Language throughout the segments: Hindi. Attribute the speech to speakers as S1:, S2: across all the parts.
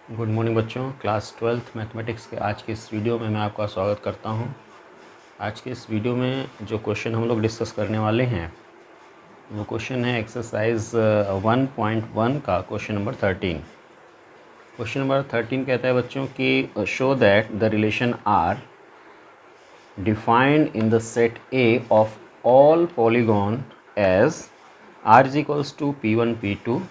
S1: गुड मॉर्निंग बच्चों। क्लास 12th मैथमेटिक्स के आज के इस वीडियो में मैं आपका स्वागत करता हूं। आज के इस वीडियो में जो क्वेश्चन हम लोग डिस्कस करने वाले हैं वो क्वेश्चन है एक्सरसाइज 1.1 का क्वेश्चन नंबर 13। क्वेश्चन नंबर 13 कहता है बच्चों कि show that the relation are defined in the set A of all polygon as R is equals to P1 P2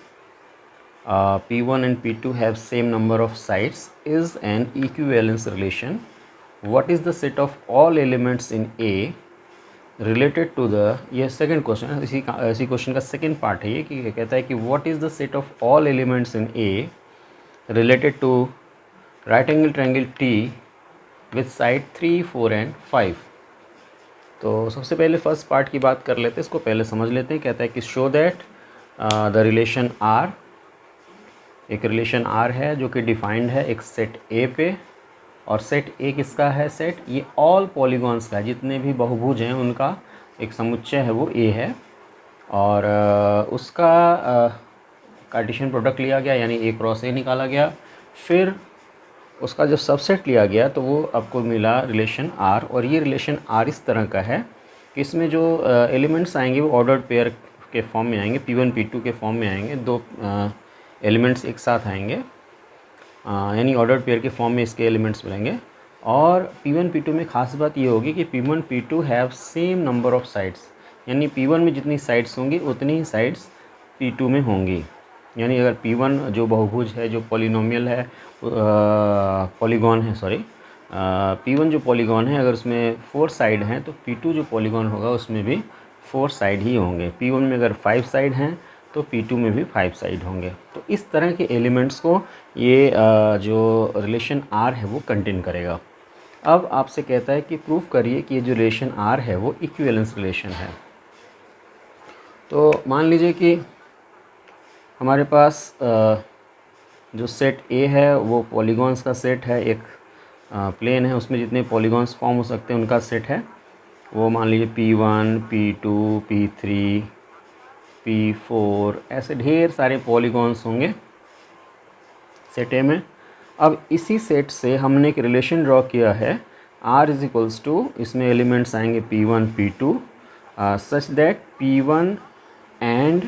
S1: P1 and P2 have same number of sides is an equivalence relation. What is the set of all elements in A related to the ये सेकंड क्वेश्चन है। इसी क्वेश्चन का सेकंड पार्ट है ये कि कहता है कि what is the set of all elements in A related to right angle triangle T with side 3, 4 and 5। तो सबसे पहले फर्स्ट पार्ट की बात कर लेते हैं, इसको पहले समझ लेते हैं। कहता है कि show that the relation R, एक रिलेशन R है जो कि डिफाइंड है एक सेट A पे, और सेट A किसका है? सेट ये ऑल पॉलीगॉन्स का, जितने भी बहुभुज हैं उनका एक समुच्चय है वो A है। और उसका कार्टेशियन प्रोडक्ट लिया गया यानी A क्रॉस A निकाला गया। फिर उसका जब सबसेट लिया गया तो वो आपको मिला रिलेशन R। और ये रिलेशन R इस तरह का है कि इसमें जो एलिमेंट्स आएंगे वो ऑर्डर्ड पेयर के फॉर्म में आएंगे, P1 P2 के फॉर्म में आएंगे। दो एलिमेंट्स एक साथ आएंगे, यानी ऑर्डर्ड पेयर के फॉर्म में इसके एलिमेंट्स मिलेंगे। और P1 P2 में खास बात ये होगी कि P1 P2 have same number of sides, यानी P1 में जितनी साइड्स होंगी उतनी ही साइड्स P2 में होंगी। यानी अगर P1 जो बहुभुज है, जो पॉलिनोमियल है, पॉलीगॉन है, सॉरी, P1 जो पॉलीगॉन है अगर उसमें 4 साइड हैं तो P2 जो पॉलीगॉन होगा उसमें भी 4 साइड ही होंगे। P1 में अगर 5 साइड हैं तो P2 में भी 5 साइड होंगे। तो इस तरह के एलिमेंट्स को ये जो रिलेशन R है वो कंटेन करेगा। अब आपसे कहता है कि प्रूफ करिए कि ये जो रिलेशन R है वो इक्विवेलेंस रिलेशन है। तो मान लीजिए कि हमारे पास जो सेट A है वो पॉलीगॉन्स का सेट है, एक प्लेन है, उसमें जितने पॉलीगॉन्स फॉर्म हो सकते हैं उनका सेट है। वो मान लीजिए P1 P2 P3 P4, ऐसे ढेर सारे पॉलीगॉन्स होंगे सेट ए में। अब इसी सेट से हमने एक रिलेशन ड्रॉ किया है R इज इक्वल्स टू, इसमें एलिमेंट्स आएंगे P1 P2 such that P1 and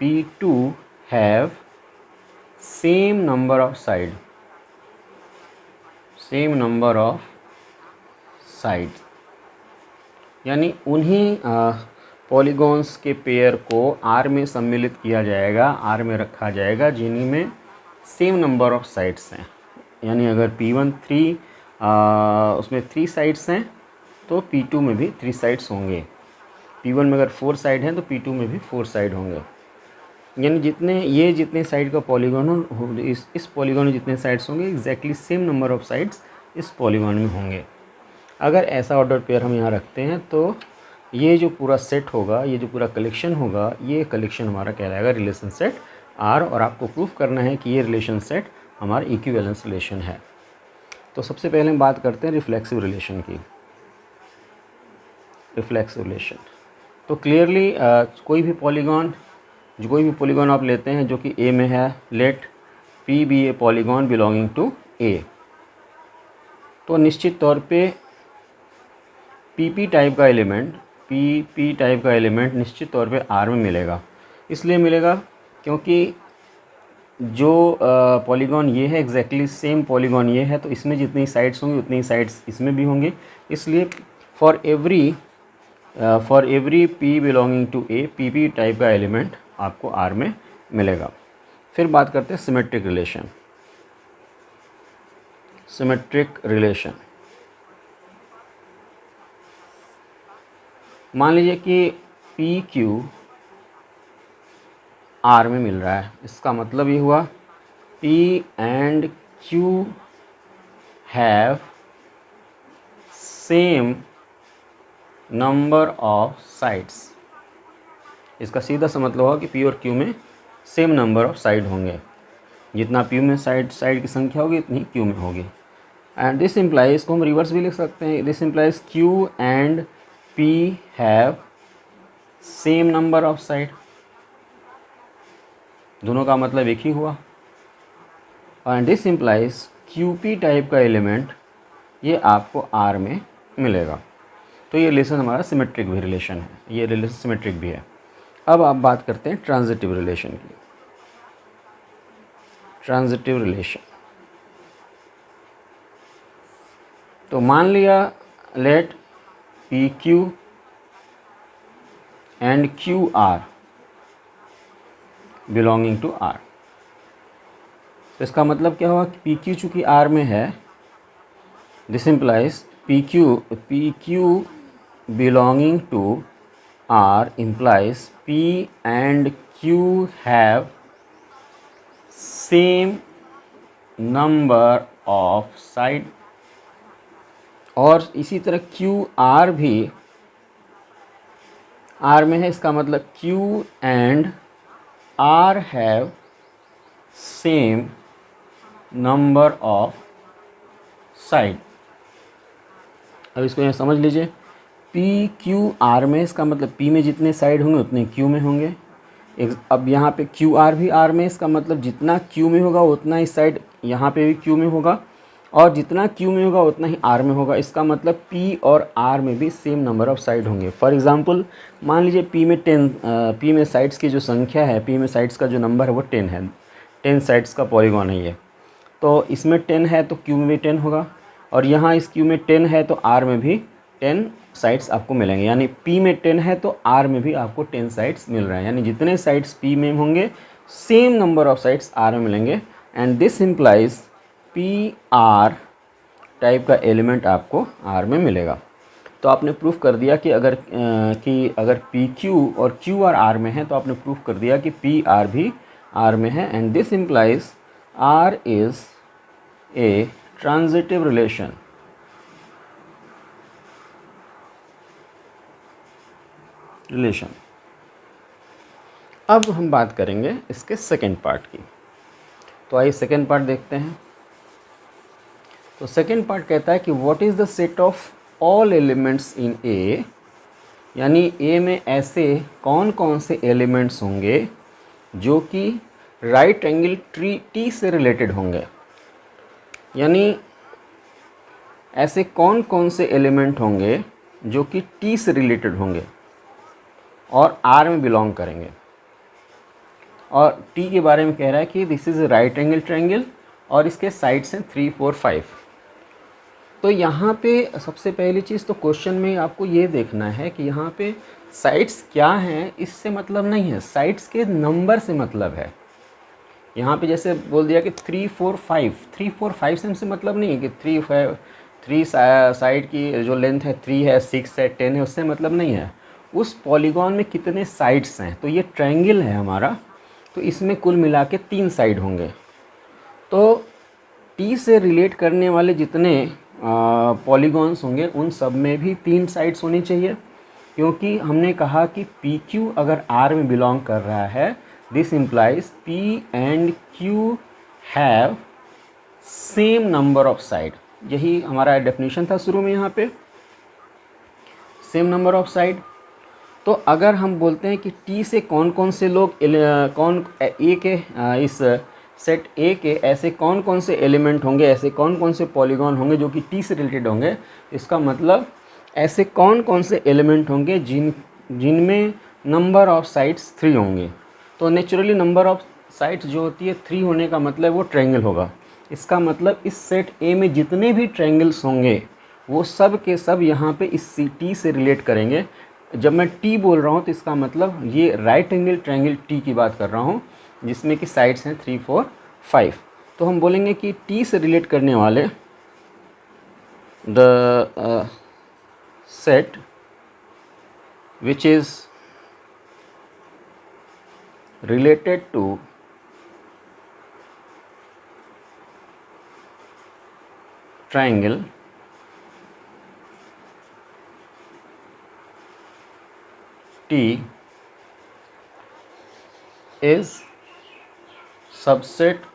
S1: P2 have same number of side, same number of sides, यानी उन्हीं पॉलीगॉन्स के पेयर को R में सम्मिलित किया जाएगा, R में रखा जाएगा जिन्हीं में सेम नंबर ऑफ साइड्स हैं। यानी अगर P1 3 उसमें 3 साइड्स हैं तो P2 में भी 3 साइड्स होंगे। P1 में अगर 4 साइड हैं तो P2 में भी 4 साइड होंगे। यानी जितने साइड का पॉलीगॉन हो, इस पॉलीगॉन में जितने साइड्स होंगे exactly same number of sides इस पॉलीगॉन में होंगे। अगर ऐसा ऑर्डर पेयर हम यहाँ रखते हैं तो ये जो पूरा सेट होगा, ये जो पूरा कलेक्शन होगा, ये कलेक्शन हमारा कहलाएगा रिलेशन सेट R। और आपको प्रूफ करना है कि ये रिलेशन सेट हमारा इक्विवेलेंस रिलेशन है। तो सबसे पहले हम बात करते हैं रिफ्लेक्सिव रिलेशन की। रिफ्लेक्सिव रिलेशन तो क्लियरली कोई भी पॉलीगॉन आप लेते हैं जो कि A में है, let P be a polygon belonging to A, तो निश्चित तौर पे PP टाइप का एलिमेंट निश्चित तौर पे R में मिलेगा। इसलिए मिलेगा क्योंकि जो पॉलीगॉन ये है एग्जैक्टली सेम पॉलीगॉन ये है, तो इसमें जितनी साइड्स होंगी उतनी साइड्स इसमें भी होंगी। इसलिए for every P belonging to A, PP type का एलिमेंट आपको R में मिलेगा। फिर बात करते हैं सिमेट्रिक रिलेशन। मान लीजिए कि PQ R में मिल रहा है, इसका मतलब ये हुआ P and Q have same number of sides. इसका सीधा सा मतलब होगा कि P और Q में सेम नंबर ऑफ साइड होंगे। जितना P में साइड की संख्या होगी उतनी Q में होगी। एंड दिस इम्प्लाइज, इसको हम रिवर्स भी लिख सकते हैं, this implies Q and P have same number of side. दोनों का मतलब एक ही हुआ। And this implies QP type का एलिमेंट ये आपको आर में मिलेगा। तो ये रिलेशन हमारा सिमेट्रिक भी रिलेशन है, ये रिलेशन सिमेट्रिक भी है। अब आप बात करते हैं ट्रांजिटिव रिलेशन की। ट्रांजिटिव रिलेशन, तो मान लिया let P Q and Q are belonging to R. तो इसका मतलब क्या हुआ कि पी क्यू चूँकि आर में है, this implies P Q belonging to R implies P and Q have same number of side, और इसी तरह Q R भी R में है, इसका मतलब Q and R have same number of side। अब इसको यहाँ समझ लीजिए, पी क्यू आर में, इसका मतलब पी में जितने साइड होंगे उतने क्यू में होंगे। अब यहाँ पे क्यू आर भी आर में, इसका मतलब जितना क्यू में होगा उतना ही साइड यहाँ पे भी क्यू में होगा, और जितना क्यू में होगा उतना ही आर में होगा। इसका मतलब पी और आर में भी सेम नंबर ऑफ़ साइड होंगे। फॉर एग्जांपल मान लीजिए पी में साइड्स की जो संख्या है, पी में साइड्स का जो नंबर है वो 10 है, 10 साइड्स का पॉलीगॉन है ये। तो इसमें 10 है तो क्यू में भी 10 होगा, और यहाँ इस क्यू में 10 है तो आर में भी 10 साइड्स आपको मिलेंगे। यानी P में 10 है तो R में भी आपको 10 साइड्स मिल रहे हैं, यानी जितने साइड्स P में होंगे same number of sides R में मिलेंगे। And this implies PR type का एलिमेंट आपको R में मिलेगा। तो आपने प्रूफ कर दिया कि अगर PQ और QR R में है, तो आपने प्रूफ कर दिया कि PR भी R में है। And this implies R is a transitive relation. अब हम बात करेंगे इसके सेकेंड पार्ट की। तो आइए सेकेंड पार्ट देखते हैं। तो सेकेंड पार्ट कहता है कि what is the set of all elements in A, यानी ए में ऐसे कौन कौन से एलिमेंट्स होंगे जो कि राइट एंगल टी से रिलेटेड होंगे। यानी ऐसे कौन कौन से एलिमेंट होंगे जो कि टी से रिलेटेड होंगे और आर में बिलोंग करेंगे। और टी के बारे में कह रहा है कि this is right angle triangle और इसके साइड्स हैं 3, 4, 5। तो यहाँ पे सबसे पहली चीज़ तो क्वेश्चन में आपको ये देखना है कि यहाँ पे साइड्स क्या हैं, इससे मतलब नहीं है, साइड्स के नंबर से मतलब है। यहाँ पे जैसे बोल दिया कि 3, 4, 5, 3, 4, 5 से हमसे मतलब नहीं है कि 3 साइड की जो लेंथ है 3 है, 6 है, 10 है, उससे मतलब नहीं है। उस पॉलीगॉन में कितने साइड्स हैं। तो ये ट्रायंगल है हमारा, तो इसमें कुल मिला के 3 साइड होंगे। तो टी से रिलेट करने वाले जितने पॉलीगॉन्स होंगे उन सब में भी 3 साइड्स होनी चाहिए, क्योंकि हमने कहा कि पी क्यू अगर आर में बिलोंग कर रहा है, this implies P and Q have same number of side. यही हमारा डेफिनेशन था शुरू में, यहाँ पे सेम नंबर ऑफ साइड। तो अगर हम बोलते हैं कि टी से कौन कौन से लोग इस सेट ए के ऐसे कौन कौन से एलिमेंट होंगे, ऐसे कौन कौन से पॉलीगॉन होंगे जो कि टी से रिलेटेड होंगे, इसका मतलब ऐसे कौन कौन से एलिमेंट होंगे जिनमें नंबर ऑफ साइड्स 3 होंगे। तो नेचुरली नंबर ऑफ साइड्स जो होती है 3 होने का मतलब वो ट्रायंगल होगा। इसका मतलब इस सेट ए में जितने भी ट्रायंगल्स होंगे वो सब के सब यहाँ पे इस टी से रिलेट करेंगे। जब मैं टी बोल रहा हूँ तो इसका मतलब ये राइट एंगल ट्रायंगल टी की बात कर रहा हूँ, जिसमें कि साइड्स हैं 3, 4, 5। तो हम बोलेंगे कि टी से रिलेट करने वाले the set which is related to triangle T is subset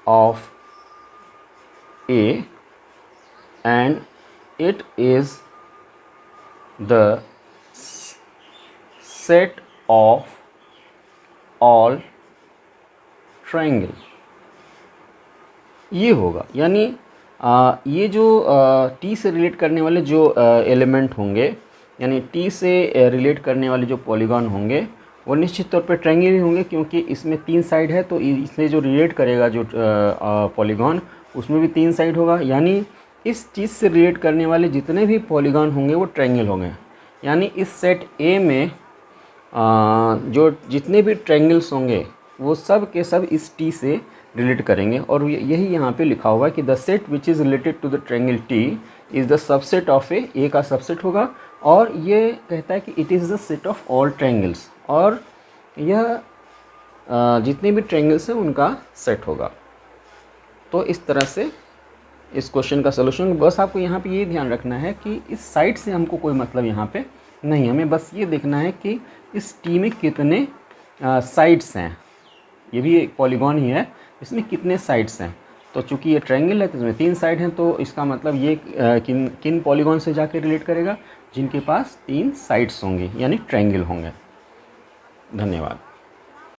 S1: of A and it is the set of all triangle, ये होगा। यानी ये जो टी से रिलेट करने वाले जो एलिमेंट होंगे, यानी टी से रिलेट करने वाले जो पॉलीगॉन होंगे वो निश्चित तौर पे ट्रायंगल ही होंगे, क्योंकि इसमें 3 साइड है, तो इससे जो रिलेट करेगा जो पॉलीगॉन उसमें भी 3 साइड होगा। यानी इस चीज़ से रिलेट करने वाले जितने भी पॉलीगॉन होंगे वो ट्रायंगल होंगे। यानी इस सेट ए में जो जितने भी ट्रायंगल्स होंगे वो सब के सब इस टी से रिलेट करेंगे। और यही यहाँ पे लिखा हुआ है कि the set which is related to the triangle T is the subset of A का सबसेट होगा। और ये कहता है कि it is the set of all triangles, और यह जितने भी ट्रायंगल्स हैं उनका सेट होगा। तो इस तरह से इस क्वेश्चन का सलूशन, बस आपको यहाँ पे ये ध्यान रखना है कि इस साइड से हमको कोई मतलब यहाँ पे नहीं, हमें बस ये देखना है कि इस टी में कितने साइड्स हैं। ये भी एक पॉलीगॉन ही है, इसमें कितने साइड्स हैं। तो चूंकि ये ट्रायंगल है तो इसमें 3 साइड हैं, तो इसका मतलब ये किन किन पॉलीगॉन से जाके रिलेट करेगा, जिनके पास 3 साइड्स होंगे यानी ट्रायंगल होंगे। धन्यवाद।